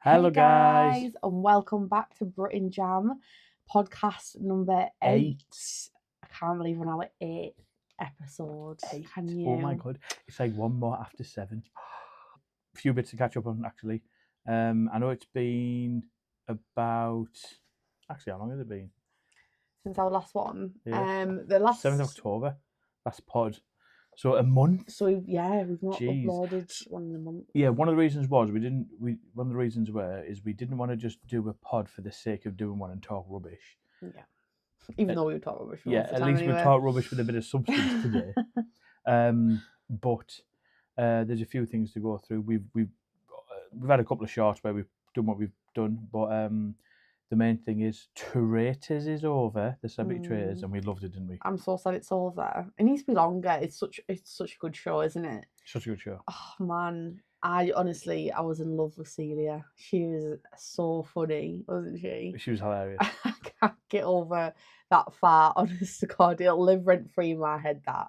Hello, Hey guys. and welcome back to Britt and Jam, podcast number 8. I can't believe we're now at 8 episodes. Eight. Can you? Oh my god, it's like one more after 7. A few bits to catch up on, actually. I know it's been about. Actually, how long has it been? Since our last one. Yeah. The last 7th of October. That's pod. So a month. So we've not Jeez. uploaded one in a month. Yeah, one of the reasons was we didn't. One of the reasons is we didn't want to just do a pod for the sake of doing one and talk rubbish. Yeah. Even though we would talk rubbish. Yeah, at least we talk rubbish with a bit of substance today. But there's a few things to go through. We've had a couple of shorts where we've done what we've done, but the main thing is TRAITORS is over, the Celebrity Traitors, and we loved it, didn't we? I'm so sad it's over. It needs to be longer. It's such a good show, isn't it? Such a good show. Oh man, I was in love with Celia. She was so funny, wasn't she? She was hilarious. I can't get over that fart. Honest to God, it'll live rent free in my head. That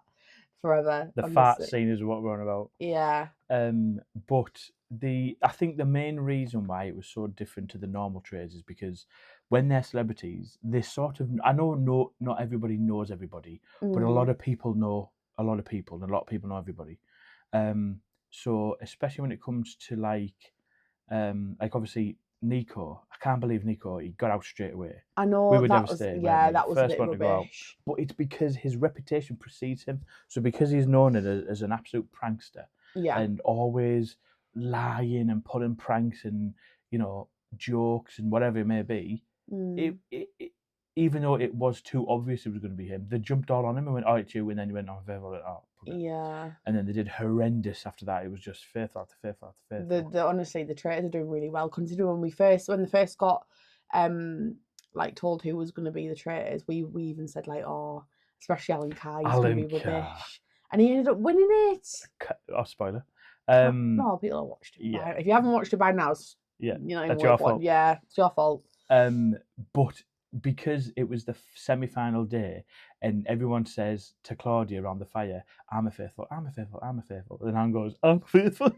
forever. The honestly. fart scene is what we're on about. Yeah. But I think the main reason why it was so different to the normal trades is because when they're celebrities, they sort of, I know not everybody knows everybody, but a lot of people know a lot of people, and a lot of people know everybody. So especially when it comes to like obviously Nico, I can't believe Nico, he got out straight away. I know We were that devastated. that was first a bit one to go out. rubbish. But it's because his reputation precedes him. So because he's known as an absolute prankster, Yeah. and always lying and pulling pranks and jokes and whatever it may be, even though it was too obvious it was going to be him, they jumped all on him and went, "Oh, it's you," and then he went, "Oh, faithful." Yeah. And then they did horrendous after that. It was just faithful after faithful after faithful. Honestly, the Traitors are doing really well. Considering when they first got like told who was going to be the Traitors, we even said like, oh, especially Alan Carr, he's going to be rubbish, and he ended up winning it. Oh, spoiler. No, people have watched it. Yeah. If you haven't watched it by now, that's your fault. Yeah, it's your fault. But because it was the semi-final day, and everyone says to Claudia around the fire, "I'm a faithful, I'm a faithful, I'm a faithful," and Anne goes, "I'm faithful,"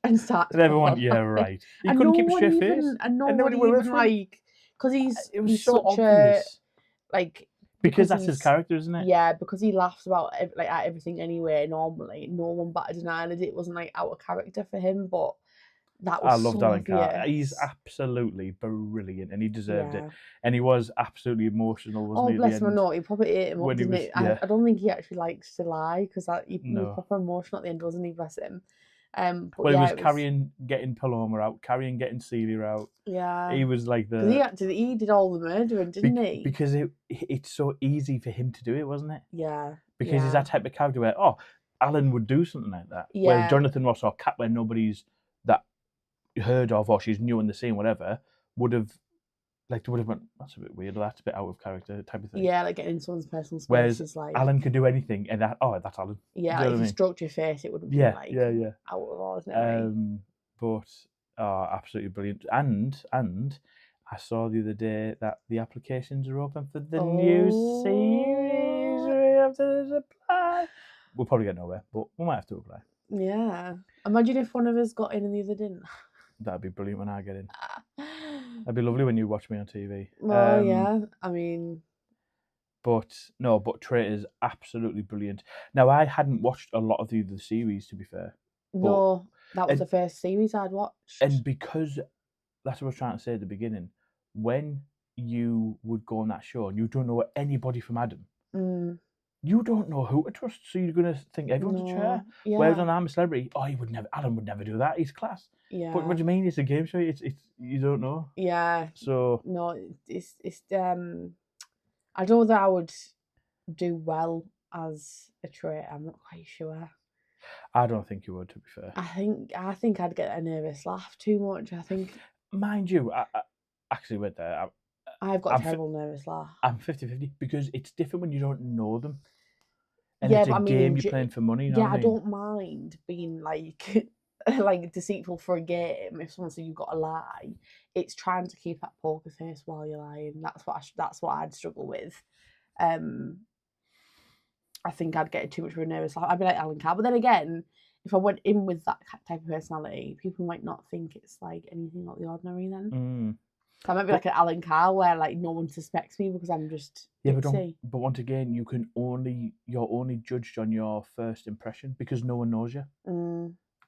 and starts. And everyone, yeah, right. He couldn't keep a straight face, and nobody even like, because he's so such obvious. Because that's his character, isn't it? Yeah, because he laughs about at everything anyway. Normally, no one batted an eyelid. It wasn't like out of character for him, but that was. I loved Alan Carr. Obvious. He's absolutely brilliant, and he deserved it. And he was absolutely emotional, wasn't he? Oh, bless him! No, he probably ate him up, didn't he? Yeah. I don't think he actually likes to lie, because he was proper emotional at the end, wasn't he? Bless him. But he was carrying, getting Paloma out, getting Celia out. Yeah, he was like he did all the murdering, didn't he? Because it's so easy for him to do it, wasn't it? Yeah. Because he's that type of character where Alan would do something like that. Yeah. Whereas Jonathan Ross or Kat, where nobody's that heard of or she's new in the scene, whatever, would have went, "That's a bit weird, or that's a bit out of character," type of thing. Yeah, like getting into someone's personal space. Whereas is like Alan could do anything, and that's Alan. Yeah, like if you stroked your face, it wouldn't be like out of ordinary. But absolutely brilliant. And I saw the other day that the applications are open for the new series. We have to apply. We'll probably get nowhere, but we might have to apply. Yeah. Imagine if one of us got in and the other didn't. That'd be brilliant when I get in. That'd be lovely when you watch me on TV. Well, yeah. I mean, but Traitors absolutely brilliant. Now, I hadn't watched a lot of the series, to be fair. No, that was the first series I'd watched. And because that's what I was trying to say at the beginning, when you would go on that show and you don't know anybody from Adam, you don't know who to trust, so you're going to think everyone's a traitor. Yeah. Whereas on I'm a Celebrity, Alan would never do that. He's class. Yeah. But what do you mean? It's a game show. It's you don't know. Yeah. So no, it's I don't know that I would do well as a traitor. I'm not quite sure. I don't think you would, to be fair. I think I'd get a nervous laugh too much. I think. Mind you, I actually went there. I've got a terrible nervous laugh. I'm 50-50 because it's different when you don't know them. And it's a game you're playing for money. You know what I mean? I don't mind being like deceitful for a game. If someone says you've got to lie, it's trying to keep that poker face while you're lying. That's what I'd struggle with. I think I'd get too much of a nervous laugh. I'd be like Alan Carr, but then again, if I went in with that type of personality, people might not think it's like anything out of the ordinary then. So I might be like an Alan Carr where like no one suspects me because I'm just ditzy. But once again, you're only judged on your first impression because no one knows you.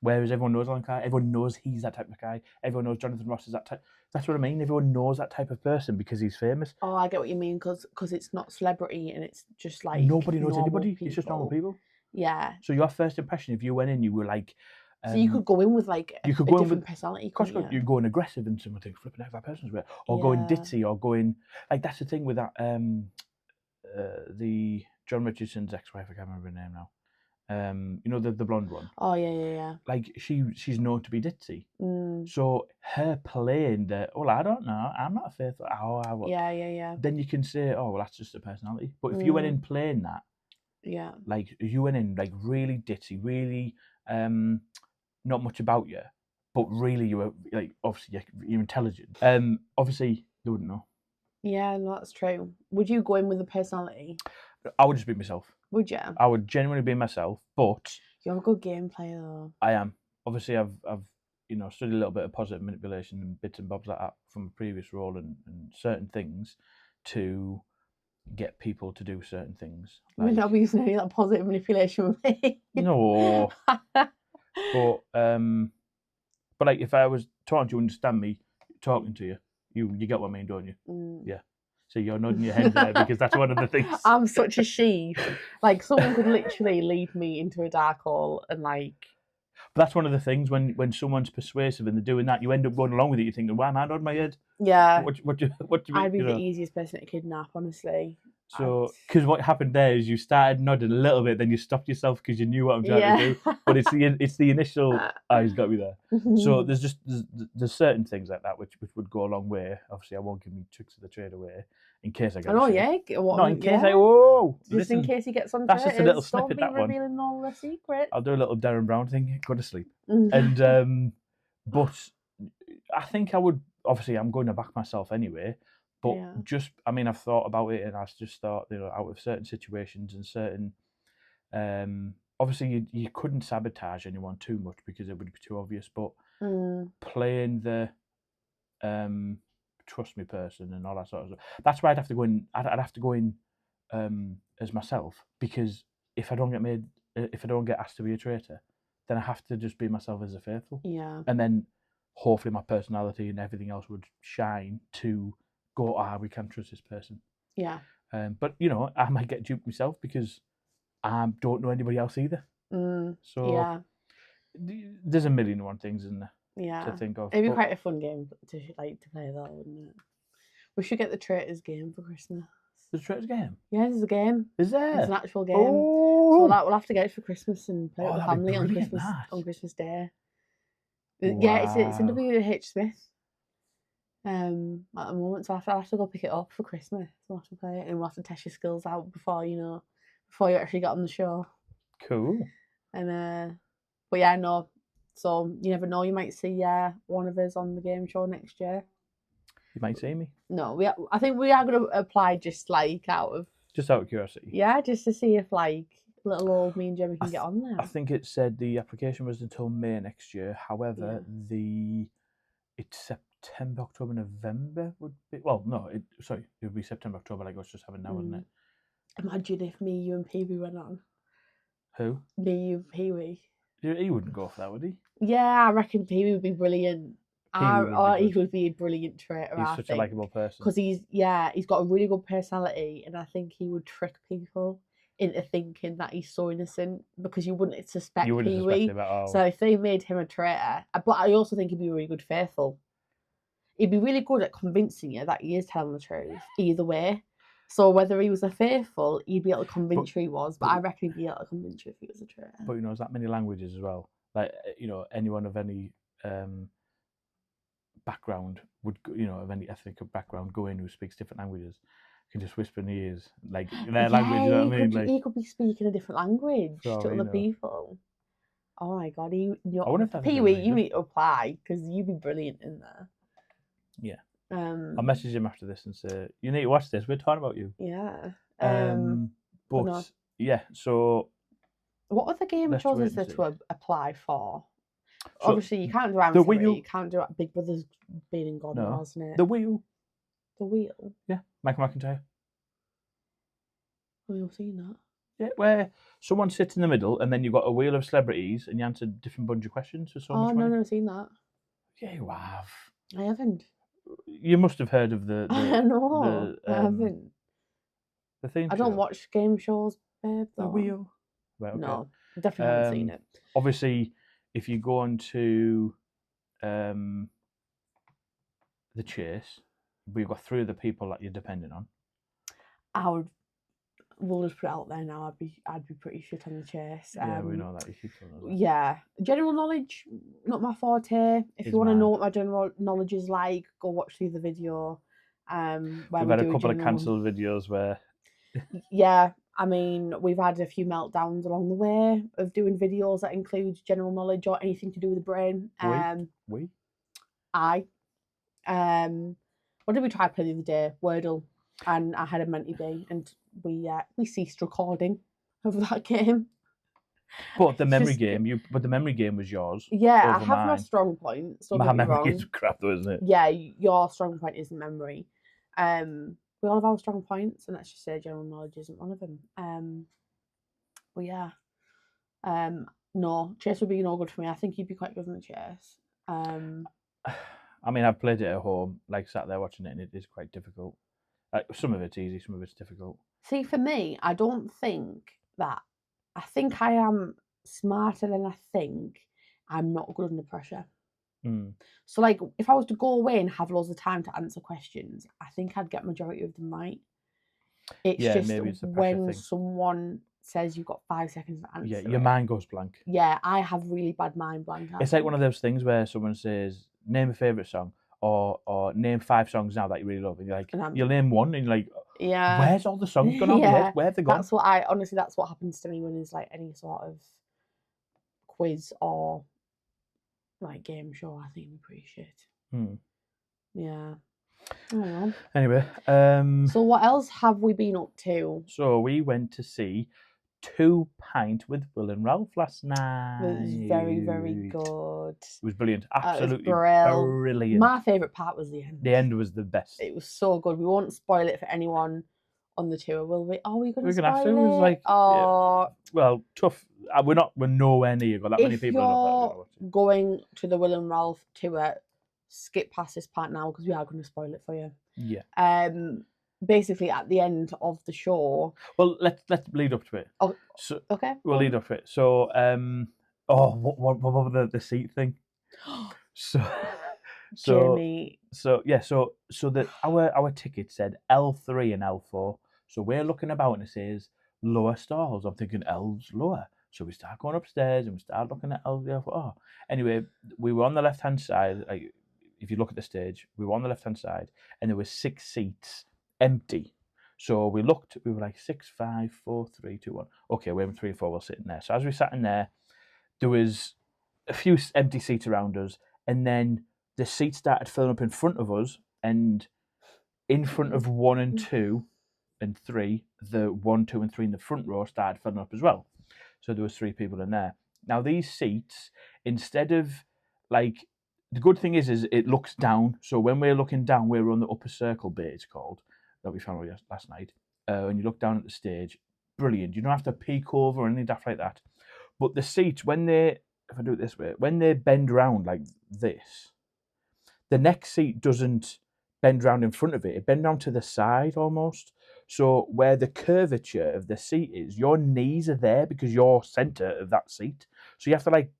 Whereas everyone knows Alan Carr, everyone knows he's that type of guy. Everyone knows Jonathan Ross is that type. That's what I mean. Everyone knows that type of person because he's famous. Oh, I get what you mean because it's not celebrity and it's just like nobody knows anybody. People. It's just normal people. Yeah. So your first impression, if you went in, you were like. So you could go in with like a different personality. Of course, you're going aggressive and someone thinks flipping out that person's weird, or going ditzy, or going like that's the thing with that. The John Richardson's ex-wife, I can't remember her name now. You know the blonde one. Oh yeah. Like she's known to be ditzy. So her playing the I don't know, I'm not a faithful. Yeah. Then you can say, oh well, that's just a personality. But if you went in playing that, yeah, like you went in like really ditzy, really not much about you, but really you were like obviously you're intelligent. Obviously they wouldn't know. Yeah, no, that's true. Would you go in with a personality? I would just be myself. Would you? I would genuinely be myself, but you're a good game player though. I am. Obviously I've studied a little bit of positive manipulation and bits and bobs like that from a previous role and certain things to get people to do certain things. Like, I mean, I'll be using any of that positive manipulation with me. No. But like if I was trying to understand me talking to you, you get what I mean, don't you? Yeah. So you're nodding your head there because that's one of the things. I'm such a sheep. Like someone could literally lead me into a dark hole and like. But that's one of the things when someone's persuasive and they're doing that, you end up going along with it. You're thinking, why am I nodding my head? Yeah. What do you I'd be the easiest person to kidnap, honestly. So, because what happened there is you started nodding a little bit, then you stopped yourself because you knew what I'm trying to do. But it's the initial, he's got me there. So there's certain things like that which would go a long way. Obviously, I won't give me tricks of the trade away in case I get. Oh yeah. Not in case Just in case he gets on. That's just a little snippet. Don't be revealing all the secrets. I'll do a little Darren Brown thing. Go to sleep. And but I think I would. Obviously, I'm going to back myself anyway. But I've thought about it and I just thought, out of certain situations and certain, obviously you couldn't sabotage anyone too much because it would be too obvious, but playing the trust me person and all that sort of stuff, that's why I'd have to go in, I'd have to go in as myself because if I don't get asked to be a traitor, then I have to just be myself as a faithful. Yeah. And then hopefully my personality and everything else would shine to go, we can't trust this person. Yeah. But I might get duped myself because I don't know anybody else either. So there's a million and one things in there to think of. It'd be quite a fun game to play though, wouldn't it? We should get the Traitors game for Christmas. The Traitors game? Yeah, there's a game. Is there? It's an actual game. So we'll have to get it for Christmas and play it with the family on Christmas Day. Wow. Yeah, it's in WH Smith. At the moment, so I'll have to go pick it up for Christmas. We'll have to play it and we'll have to test your skills out before you actually get on the show. Cool. And but yeah, no. So you never know. You might see one of us on the game show next year. You might see me. No, I think we are going to apply just out of curiosity. Yeah, just to see if like little old me and Jemmy can get on there. I think it said the application was until May next year. However, it's September, October, November would be. Well, no, it would be September, October, like I was just having now, wouldn't it? Imagine if me, you, and Pee Wee went on. Who? Me, you, Pee Wee. He wouldn't go for that, would he? Yeah, I reckon Pee Wee would be brilliant. He would be a brilliant traitor. He's such a likeable person. Because he's got a really good personality, and I think he would trick people into thinking that he's so innocent because you wouldn't suspect Pee Wee. So if they made him a traitor, but I also think he'd be really good faithful. He'd be really good at convincing you that he is telling the truth either way. So whether he was a faithful, he'd be able to convince you he was. But I reckon he'd be able to convince you if he was a traitor. But there's that many languages as well. Like anyone of any background would of any ethnic background go in who speaks different languages can just whisper in the ears like their language. You know what I mean? He could be speaking a different language to other people. Oh my god, Pee Wee, you need to apply because you'd be brilliant in there. Yeah. I'll message him after this and say you need to watch this. We're talking about you. Yeah. But yeah, so What other game Let's shows wait is and there see. to apply for? So, Obviously, you can't do the Anthony. Wheel. You can't do Big Brother's been and gone now, No. hasn't it? The Wheel. The Wheel. Yeah, Michael McIntyre. Have you seen that? Yeah, where someone sits in the middle and then you've got a wheel of celebrities and you answer different bunch of questions for so much No, money. I've never seen that. Yeah, you have. I haven't. You must have heard of the No, I haven't. the theme I don't show. watch game shows, babe. The Though. Wheel. Right, okay. No, definitely haven't seen it. Obviously, if you go on to the Chase, we've got 3 other people that you're depending on. We'll just put it out there now. I'd be pretty shit on the Chase. Yeah, we know that. You keep telling us that. Yeah, general knowledge, not my forte. If you want to know what my general knowledge is like, go watch the other video. Where we've had a couple of cancelled videos where. Yeah, I mean, we've had a few meltdowns along the way of doing videos that include general knowledge or anything to do with the brain. What did we try to play the other day? Wordle, and I had a mentee bee, and we ceased recording of that game. But the memory game was yours. Yeah, I have my strong points. My memory is crap, though, isn't it? Yeah, your strong point isn't memory. We all have our strong points, and let's just say general knowledge isn't one of them. But yeah, no, chess would be no good for me. I think you'd be quite good in the chess. I mean, I've played it at home, like sat there watching it, and it is quite difficult. Some of it's easy, some of it's difficult. See, for me, I don't think that. I think I am smarter than I think. I'm not good under pressure. So, like, if I was to go away and have loads of time to answer questions, I think I'd get majority of them right. It's just when someone says you've got 5 seconds to answer. Yeah, your mind goes blank. Yeah, I have really bad mind blank. It's like one of those things where someone says, name a favourite song, or name 5 songs now that you really love. And you're like, you'll name one, and you're like, yeah, where's all the songs gone on? Where have they gone? That's what happens to me when there's like any sort of quiz or like game show. I think I'm pretty shit. Yeah. Oh. Anyway, so what else have we been up to? So we went to see 2 Pint with Will and Ralph last night. It was very, very good. It was brilliant. Absolutely brilliant. My favourite part was the end. The end was the best. It was so good. We won't spoil it for anyone on the tour, will we? Are we going to spoil it? It was like, yeah. Well, tough. We're nowhere near. Got that many people. If you're going to the Will and Ralph tour, skip past this part now because we are going to spoil it for you. Yeah. Basically, at the end of the show. Well, let's lead up to it. Oh, so, okay. We'll lead up to it. So, what was the seat thing? Jamie. So that our ticket said L3 and L4. So we're looking about and it says lower stalls. I'm thinking L's lower. So we start going upstairs and we start looking at L4. Oh, anyway, we were on the left hand side. Like, if you look at the stage, we were on the left hand side, and there were 6 seats empty. So we looked. We were like 6, 5, 4, 3, 2, 1. Okay, we're in 3 and 4. We're sitting there. So as we sat in there, there was a few empty seats around us, and then the seats started filling up in front of us, and in front of 1 and 2 and 3, the 1, 2, and 3 in the front row started filling up as well. So there was 3 people in there. Now these seats, instead of like, the good thing is it looks down. So when we're looking down, we're on the upper circle bit, it's called, that we found last night. When you look down at the stage, brilliant. You don't have to peek over or anything like that. But the seats, if I do it this way, when they bend around like this, the next seat doesn't bend round in front of it. It bends down to the side almost. So where the curvature of the seat is, your knees are there because you're centre of that seat. So you have to like.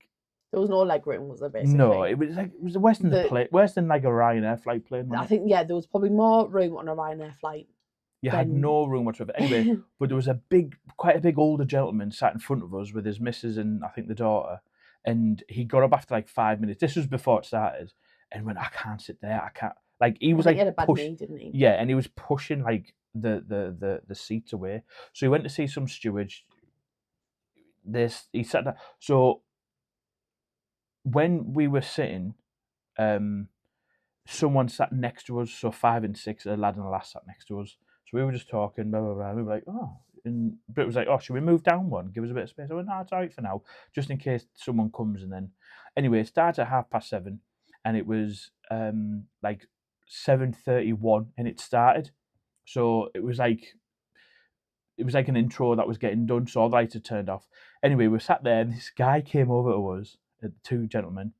There was no leg room, was there? Basically, no. It was worse than worse than like a Ryanair flight plane. I think there was probably more room on a Ryanair flight. You had no room whatsoever. Anyway, but there was quite a big older gentleman sat in front of us with his missus and I think the daughter, and he got up after like 5 minutes. This was before it started, and went, I can't sit there. I can't. Like he was like, he had a bad knee, didn't he? Yeah, and he was pushing like the seats away. So he went to see some steward. He sat down. So when we were sitting, someone sat next to us. So 5 and 6, a lad and a lass sat next to us. So we were just talking, blah blah blah. We were like, oh, And Britt was like, oh, should we move down one? Give us a bit of space. I went, no, it's all right for now, just in case someone comes. And then, anyway, it started at 7:30, and it was like 7:31, and it started. So it was like an intro that was getting done, so all the lights had turned off. Anyway, we sat there, and this guy came over to us, two gentlemen,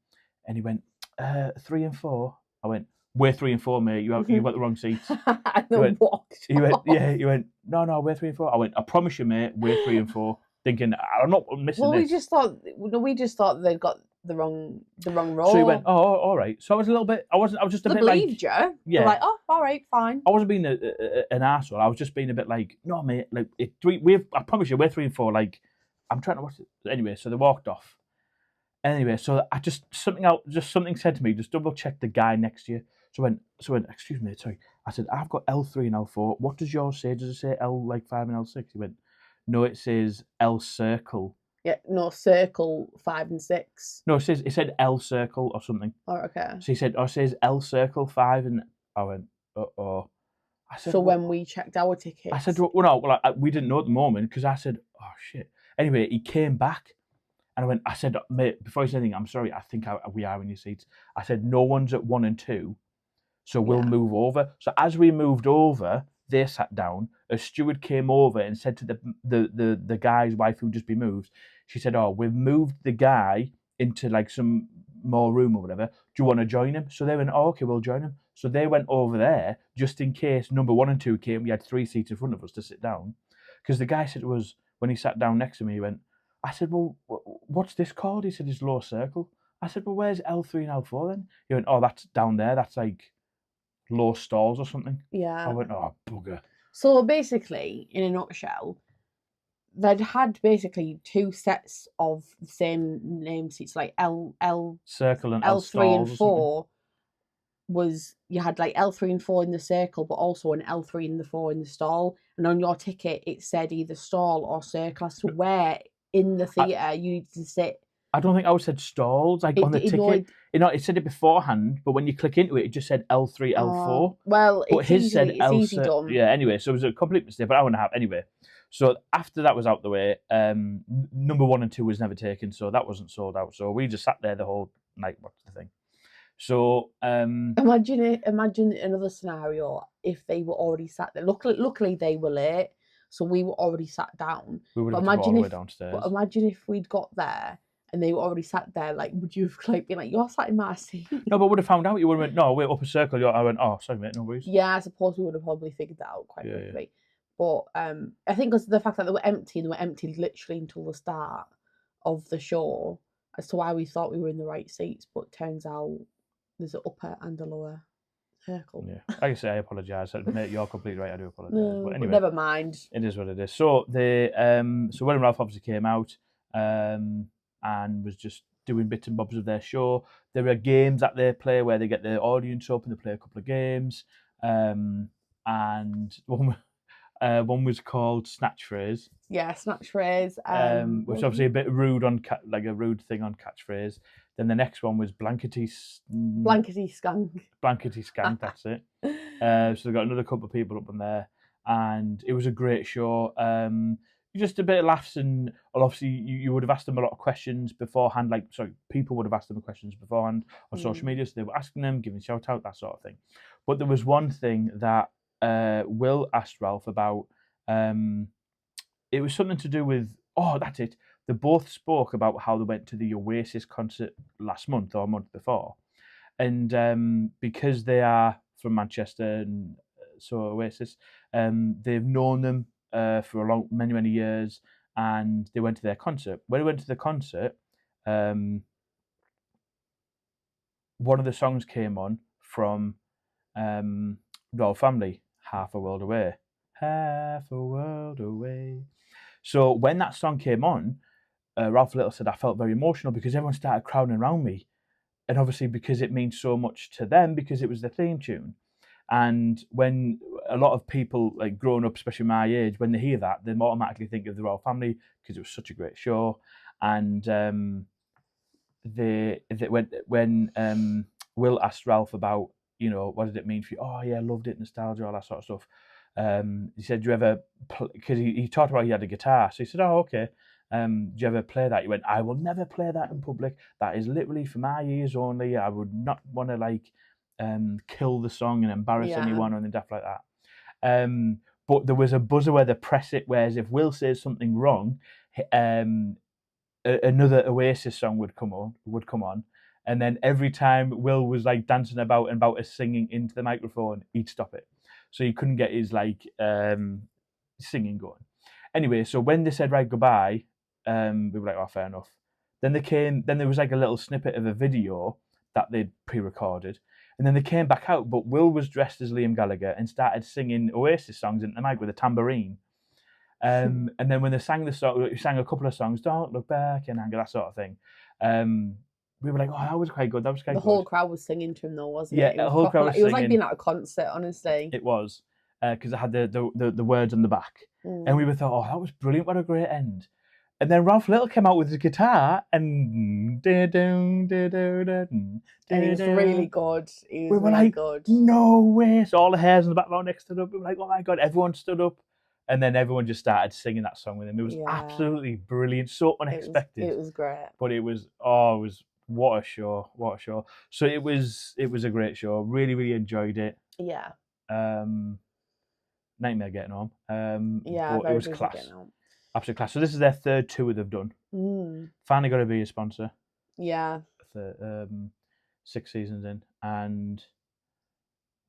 and he went, 3 and 4. I went, we're 3 and 4, mate. You've got the wrong seats. He went, yeah. He went, no, we're 3 and 4. I went, I promise you, mate, we're 3 and 4. Thinking, I'm not missing well, this. we just thought they'd got the wrong row. So he went, oh, all right. So I was a little bit, I was just a bit like, believed you. Yeah. Like, oh, all right, fine. I wasn't being an arsehole. I was just being a bit like, no, mate, like, I promise you, we're 3 and 4. Like, I'm trying to watch it. Anyway, so they walked off. Anyway, so I something said to me, just double check the guy next to you. So I went, excuse me, sorry. I said, I've got L3 and L4. What does yours say? Does it say L5 and L6? He went, no, it says L circle. Yeah, no, circle 5 and 6. No, it said L circle or something. Oh, okay. So he said, it says L circle 5, and I went, uh-oh. I said, so when we checked our tickets, I said, well, we didn't know at the moment, because I said, oh shit. Anyway, he came back, and I said, mate, before he said anything, I'm sorry, I think we are in your seats. I said, no one's at 1 and 2, so we'll move over. So as we moved over, they sat down. A steward came over and said to the guy's wife who'd just been moved, she said, oh, we've moved the guy into like some more room or whatever. Do you want to join him? So they went, oh, okay, we'll join him. So they went over there just in case number 1 and 2 came. We had 3 seats in front of us to sit down. Because the guy said to us, when he sat down next to me, he went, I said, well, what's this called? He said, it's low circle. I said, well, where's L3 and L4 then? He went, oh, that's down there. That's like low stalls or something. Yeah. I went, oh, bugger. So basically, in a nutshell, they'd had basically 2 sets of the same name seats, like L circle and L3 and 4 was, you had like L3 and 4 in the circle, but also an L3 and the 4 in the stall. And on your ticket, it said either stall or circle as to where in the theatre you needed to sit. I don't think I would said stalls, like on the ticket. It said it beforehand, but when you click into it, it just said L3, L4. Well, but his said it's easy done. Yeah, anyway, so it was a complete mistake, but I wouldn't have. Anyway, so after that was out the way, number 1 and 2 was never taken, so that wasn't sold out. So we just sat there the whole night, watched the thing. So imagine another scenario if they were already sat there. Luckily they were late, so we were already sat down. We would have gone all the way downstairs. But imagine if we'd got there and they were already sat there, like, would you have like been like, you're sat in my seat? No, but would have found out. You would have went, no, we're up a circle. I went, oh, sorry, mate, no worries. Yeah, I suppose we would have probably figured that out quite quickly. Yeah. But I think because of the fact that they were empty literally until the start of the show, as to why we thought we were in the right seats, but turns out there's an upper and a lower circle. Yeah, like I say, I apologise. Mate, you're completely right. I do apologise. No, but anyway, never mind. It is what it is. So so Will and Ralph obviously came out and was just doing bits and bobs of their show. There are games that they play where they get the audience up and they play a couple of games. And one was called Snatch Phrase. Yeah, Snatch Phrase. Which obviously a bit rude like a rude thing on catchphrase. Then the next one was Blankety Skunk. Blankety Skank, that's it. So they got another couple of people up in there, and it was a great show. Just a bit of laughs, and obviously you would have asked them a lot of questions beforehand. People would have asked them questions beforehand on social media, so they were asking them, giving shout out, that sort of thing. But there was one thing that Will asked Ralph about. It was something to do with, that's it. They both spoke about how they went to the Oasis concert last month or a month before. And because they are from Manchester, and so Oasis, they've known them for many years, and they went to their concert. When they went to the concert, one of the songs came on from Royal Family, Half a World Away. Half a world away. So when that song came on, Ralph Little said, I felt very emotional because everyone started crowding around me. And obviously because it means so much to them because it was the theme tune. And when a lot of people, like growing up, especially my age, when they hear that, they automatically think of the Royal Family because it was such a great show. And when Will asked Ralph about, what did it mean for you? Oh, yeah, loved it, nostalgia, all that sort of stuff. He said, "Do you ever?" Because he talked about he had a guitar, so he said, "Oh, okay. Do you ever play that?" He went, "I will never play that in public. That is literally for my ears only. I would not want to like kill the song and embarrass anyone or anything daft like that." But there was a buzzer where they press it, whereas if Will says something wrong, another Oasis song would come on, and then every time Will was like dancing about and about to singing into the microphone, he'd stop it, so he couldn't get his like singing going. Anyway, so when they said right goodbye, we were like, oh, fair enough. Then there was like a little snippet of a video that they'd pre-recorded, and then they came back out, but Will was dressed as Liam Gallagher and started singing Oasis songs into the mic with a tambourine. And then when they sang the song, we sang a couple of songs, "Don't Look Back" and "Anger," that sort of thing. We were like, "Oh, that was quite good. That was quite good." The whole crowd was singing to him, though, wasn't it? Yeah, the whole crowd was singing. It was like being at a concert, honestly. It was, because it had the words on the back, and we were thought, "Oh, that was brilliant! What a great end!" And then Ralph Little came out with his guitar, and and he was really good. We were like, "No way!" So all the hairs in the background next stood up. We were like, "Oh my god!" Everyone stood up. And then everyone just started singing that song with him. It was absolutely brilliant, so unexpected. It was great. But it was what a show, what a show. So it was a great show. Really, really enjoyed it. Yeah. Nightmare getting home. But it was class. Absolute class. So this is their third tour they've done. Finally got to be a sponsor. Yeah. For 6 seasons in, and.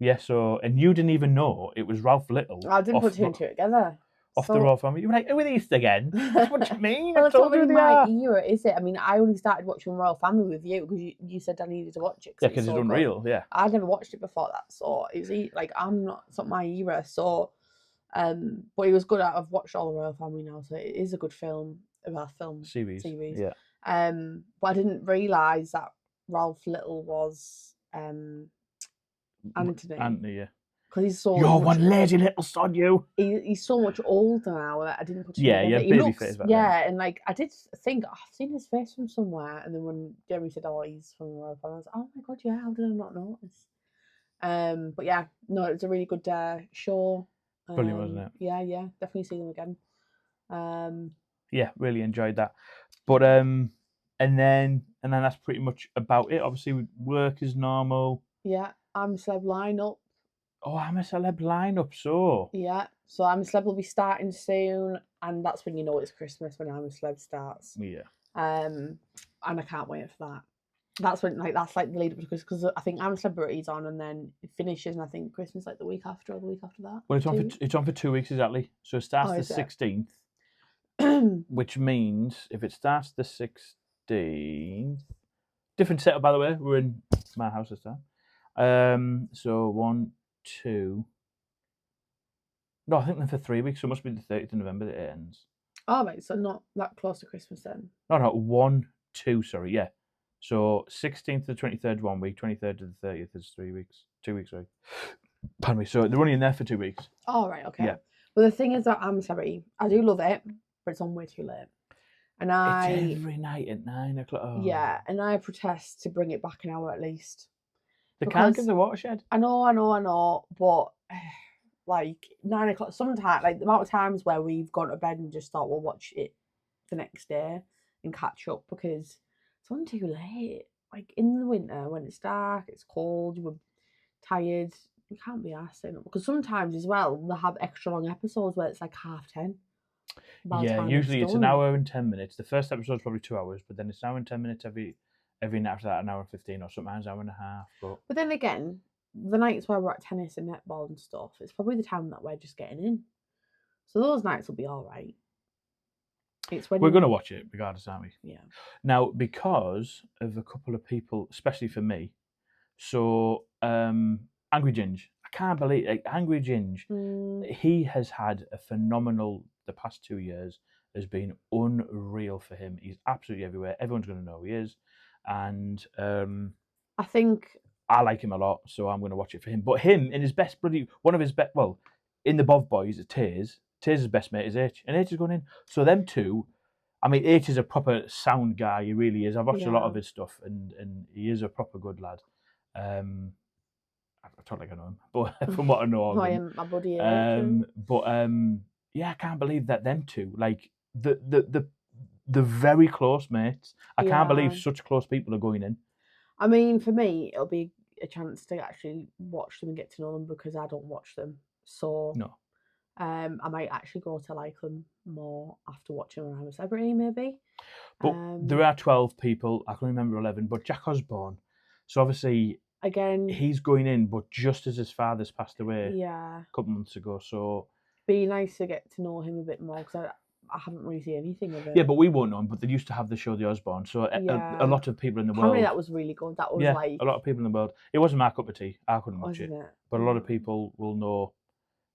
Yeah, and you didn't even know it was Ralph Little. I didn't put two and two together. Off the Royal Family. You were like, who are these again? What do you mean? Well, it's not really my era, is it? I mean, I only started watching Royal Family with you because you said I needed to watch it. Yeah, because it's unreal, yeah. I'd never watched it before that, so it was like, it's not my era, so... but it was good. I've watched all the Royal Family now, so it is a good series. Yeah. But I didn't realise that Ralph Little was... Anthony, yeah. Because he's so... You're one lazy little sod, you. He's so much older now that I didn't put it together. Yeah, baby face back then. And like, I did think, I've seen his face from somewhere, and then when Jeremy said, oh, he's from the Royal Family, I was like, oh my god, yeah, how did I not notice? But yeah, no, it was a really good show. Brilliant, wasn't it? Yeah, definitely see them again. Yeah, really enjoyed that. But and then that's pretty much about it. Obviously, work is normal. Yeah, I'm a Celeb lineup. Oh, I'm a Celeb lineup, so. Yeah, so I'm a Celeb will be starting soon, and that's when you know it's Christmas, when I'm a Celeb starts. Yeah. And I can't wait for that. That's when that's like the lead up to Christmas, because I think I'm a Celebrity's on, and then it finishes, and I think Christmas like the week after or the week after that. Well, it's on for 2 weeks exactly. So it starts the 16th, which means if it starts the 16th, different setup by the way. We're in my house this time. So 1, 2. No, I think they're for 3 weeks. So it must be the 30th of November that it ends. Oh, right. So not that close to Christmas then. No, 1, 2. Sorry, yeah. So 16th to the 23rd 1 week, 23rd to the 30th is 3 weeks. 2 weeks, sorry. Pardon me. So they're only in there for 2 weeks. Oh, right. Okay. Yeah. Well, the thing is that I'm sorry. I do love it, but it's on way too late. And it's every night at 9 o'clock. Oh. Yeah, and I protest to bring it back an hour at least. They can't give the watershed. I know, but like 9 o'clock, sometimes, like the amount of times where we've gone to bed and just thought we'll watch it the next day and catch up, because it's on too late. Like in the winter when it's dark, it's cold, you were tired, you can't be asked enough. Because sometimes as well, they have extra long episodes where it's like 10:30. Yeah, usually it's an hour and 10 minutes. The first episode's probably 2 hours, but then it's an hour and 10 minutes every night after that, an hour and 15, or sometimes an hour and a half. But then again, the nights where we're at tennis and netball and stuff, it's probably the time that we're just getting in. So those nights will be all right. It's when we're going to watch it regardless, aren't we? Yeah. Now, because of a couple of people, especially for me, so Angry Ginge, I can't believe it. Angry Ginge, he has had a phenomenal, the past 2 years has been unreal for him. He's absolutely everywhere. Everyone's going to know who he is. And I think I like him a lot, so I'm going to watch it for him. But him, in his best buddy, one of his best, well, in the Bov Boys, Taze's best mate is H, and H is going in. So them two, I mean, H is a proper sound guy. He really is. I've watched a lot of his stuff, and he is a proper good lad. I'm trying talk like I know him, but from what I know of him. My buddy. Yeah, I can't believe that them two, like the very close mates. I can't believe such close people are going in. I mean, for me, it'll be a chance to actually watch them and get to know them because I don't watch them. So No. I might actually grow to like them more after watching when I'm a celebrity, maybe. But there are 12 people. I can remember 11. But Jack Osborne. So obviously, again, he's going in, but just as his father's passed away a couple months ago. So be nice to get to know him a bit more because I haven't really seen anything of it. Yeah, but we won't know him. But they used to have the show The Osbourne. So a lot of people in the Apparently world. that was really good. That was like a lot of people in the world. It wasn't my cup of tea. I couldn't watch it. But a lot of people will know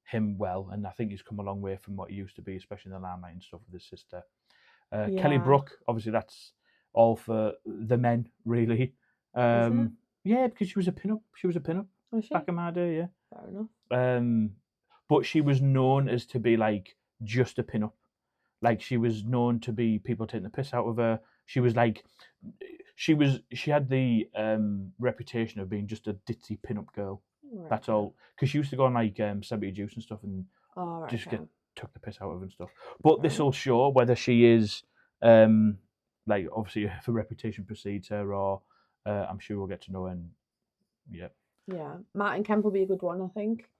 him well, and I think he's come a long way from what he used to be, especially in the limelight and stuff with his sister. Kelly Brook, obviously that's all for the men, really. Yeah, because she was a pin-up. She was a pin-up back in my day, yeah. Fair enough. But she was known as to be like just a pin-up. Like she was known to be people taking the piss out of her. She was like, she had the reputation of being just a ditzy pin-up girl. Right, that's all. Because she used to go on like Celebrity Juice and stuff and just get took the piss out of and stuff. But this will show whether she is like obviously if her reputation precedes her or I'm sure we'll get to know her. And yeah, Martin Kemp will be a good one, I think.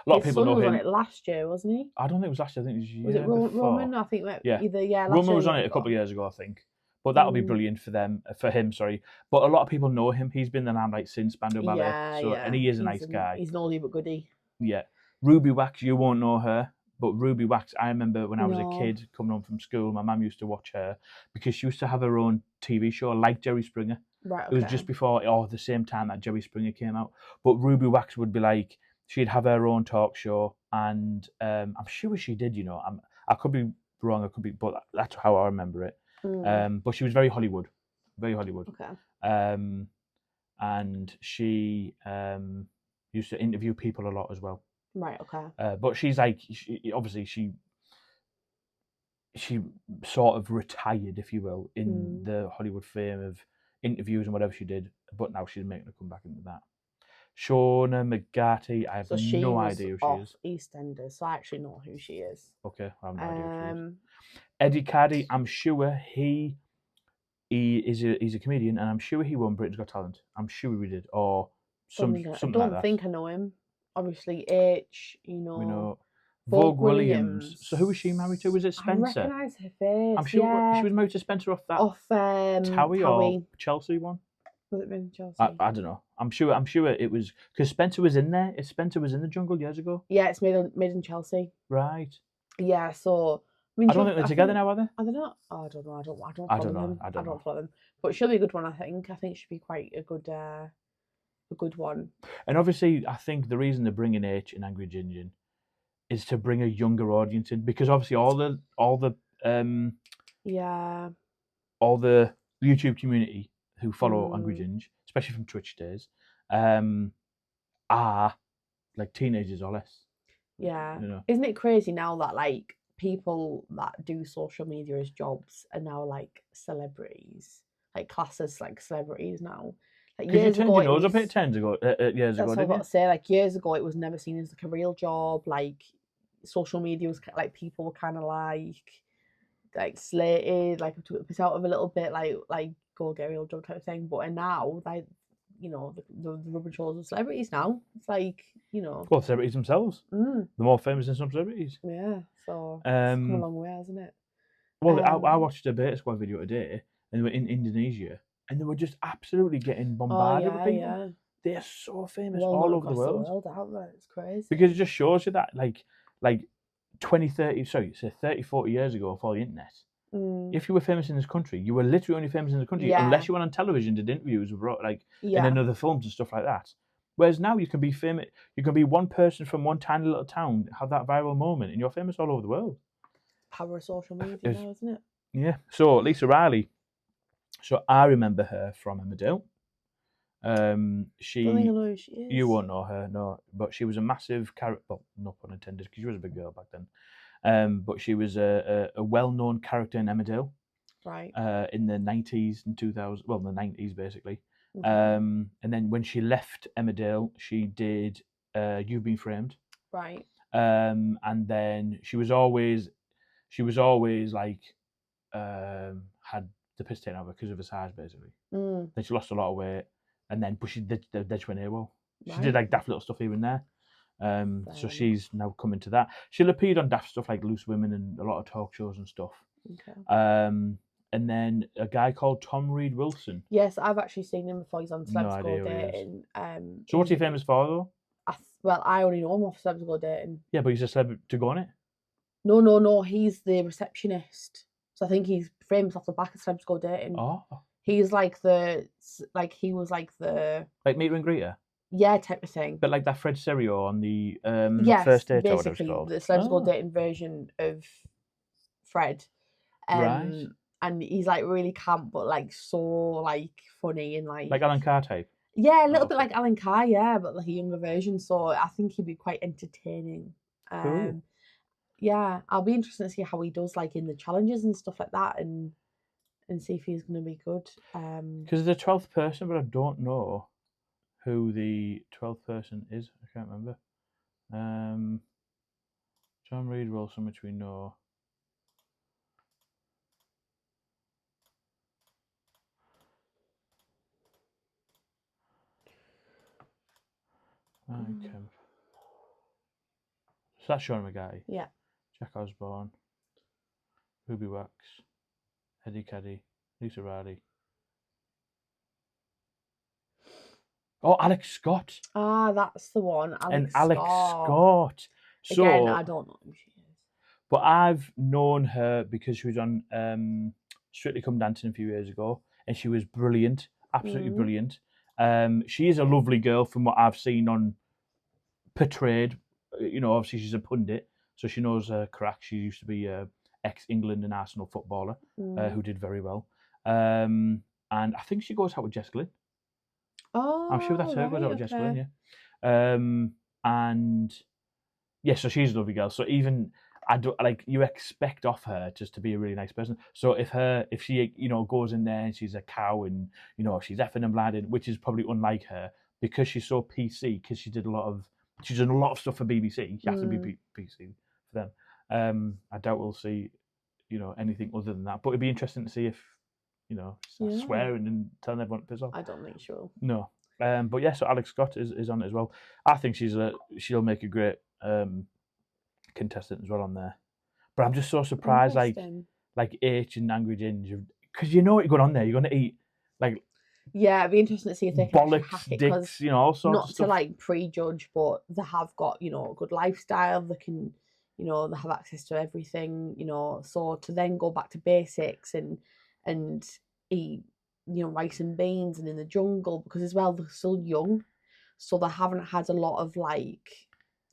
A lot of people know him. Was on it last year, wasn't he? I don't think it was last year. I think it was year Was it before. Roman? I think Roman was on it a couple of years ago, I think. But that'll be brilliant for him. Sorry, but a lot of people know him. He's been in the limelight since Bando Ballet, and he is a nice guy. He's an oldie but goodie. Yeah, Ruby Wax, you won't know her, but Ruby Wax, I remember when I was a kid coming home from school, my mum used to watch her because she used to have her own TV show like Jerry Springer. Right. Okay. It was just before or the same time that Jerry Springer came out. But Ruby Wax would be like she'd have her own talk show, and I'm sure she did. You know, I could be wrong. I could be, but that's how I remember it. But she was very Hollywood. Okay. And she used to interview people a lot as well. Right. Okay. But she's like, obviously she sort of retired, if you will, in the Hollywood fame of interviews and whatever she did. But now she's making a comeback into that. Shauna McGarty, I have no idea who she is. EastEnders, so I actually know who she is. Okay, I have no idea who she is. Eddie Caddy, I'm sure he's a comedian, and I'm sure he won Britain's Got Talent. I'm sure we did, or something like that. I don't think I know him. Obviously, H, we know. Vogue Williams. So who was she married to? Was it Spencer? I recognise her face. I'm sure she was married to Spencer off Towie or Chelsea one. Was it been Chelsea? I don't know. I'm sure it was because Spencer was in there. Spencer was in the Jungle years ago. Yeah, it's made in Chelsea. Right. Yeah, so I don't think they're together now, are they? Are they not? Oh, I don't know. I don't follow them. But she'll be a good one, I think. I think she'll be quite a good one. And obviously, I think the reason they're bringing H in Angry Ginger is to bring a younger audience in, because obviously all the YouTube community who follow Angry Ginger, especially from Twitch days, are like teenagers or less. Yeah. You know? Isn't it crazy now that like people that do social media as jobs are now like celebrities, like classed as like celebrities now? Like years ago, years ago. That's what I got to say. Like years ago, it was never seen as like a real job. Like social media was like people were kind of like slated, like took the piss out of a little bit, like go get a real job type of thing. But now, like the rubber shows of celebrities now. It's like well, celebrities themselves. They're more famous than some celebrities. Yeah, so it's come a long way, hasn't it? Well, I watched a Beta Squad video today, and they were in Indonesia, and they were just absolutely getting bombarded with people. Yeah. They're so famous all over the world. Aren't they? It's crazy. Because it just shows you that, like 30, 40 years ago before the internet, if you were famous in this country, you were literally only famous in the country, unless you went on television, did interviews, in other films and stuff like that. Whereas now you can be famous, you can be one person from one tiny little town, have that viral moment, and you're famous all over the world. Power of social media now, isn't it? Yeah. So Lisa Riley. So I remember her from Emmerdale. I don't think I know who she is. You won't know her, no. But she was a massive character. Well, no pun intended, because she was a big girl back then. But she was a well-known character in Emmerdale. Right. In the 90s and 2000s. Well, in the 90s basically. Okay. And then when she left Emmerdale, she did You've Been Framed. Right. And then she was always like had the piss taken out of her because of her size, basically. Mm. Then she lost a lot of weight, and then but she did went AWOL. She Right. did like daft little stuff here and there. So enough. she's now coming to that. She'll appeared on daft stuff like Loose Women and a lot of talk shows and stuff. Okay. And then a guy called Tom Reed Wilson. Yes, I've actually seen him before. He's on No Celebs Go idea who he is. Dating. So what's he famous for, though? Well, I only know him off Celebs Go Dating. Yeah, but he's a celeb to go on it. No. He's the receptionist. So I think he's famous off the back of Celebs Go Dating. Oh. He's like he was like the meet and greeter. Yeah, type of thing. But like that Fred Serio on the yes, First Date, or whatever it's basically called. the Celebs Go Dating version of Fred. Right. And he's like really camp, but like so like funny and like Alan Carr type. Yeah, a little bit like Alan Carr, yeah, but like a younger version. So I think he'd be quite entertaining. Cool. Yeah, I'll be interested to see how he does like in the challenges and stuff like that, and see if he's going to be good. Because the 12th person, but I don't know who the 12th person is. I can't remember. Tom Reed Wilson, which we know. Okay. So that's Sean McGarty. Yeah. Jack Osborne. Ruby Wax. Eddie Caddy. Lisa Riley. Oh, Alex Scott. Ah, that's the one. Alex Scott. So, again, I don't know who she is. But I've known her because she was on Strictly Come Dancing a few years ago, and she was brilliant, absolutely brilliant. She is a lovely girl from what I've seen on portrayed. Obviously she's a pundit, so she knows her crack. She used to be ex-England and Arsenal footballer who did very well. And I think she goes out with Jess Glynn. Oh, I'm sure that's her. Goes out with Jess Glynn, yeah. And yeah, so she's a lovely girl. So even I don't like you expect of her just to be a really nice person. So if she goes in there and she's a cow and she's effing and bladding, which is probably unlike her because she's so PC, because she's done a lot of stuff for BBC. She has to be PC for them. I doubt we'll see anything other than that. But it'd be interesting to see if swearing and telling everyone to piss off. I don't think she will. No. But yeah, so Alex Scott is on it as well. I think she'll make a great contestant as well on there. But I'm just so surprised, like H and Angry Ginger, because you know what you're going on there. You're going to eat like yeah, it'd be interesting to see if they can bollocks, hack it, dicks, all sorts not of stuff. to like prejudge, but they have got a good lifestyle. They can they have access to everything. So to then go back to basics and eat rice and beans and in the jungle, because as well they're still young, so they haven't had a lot of like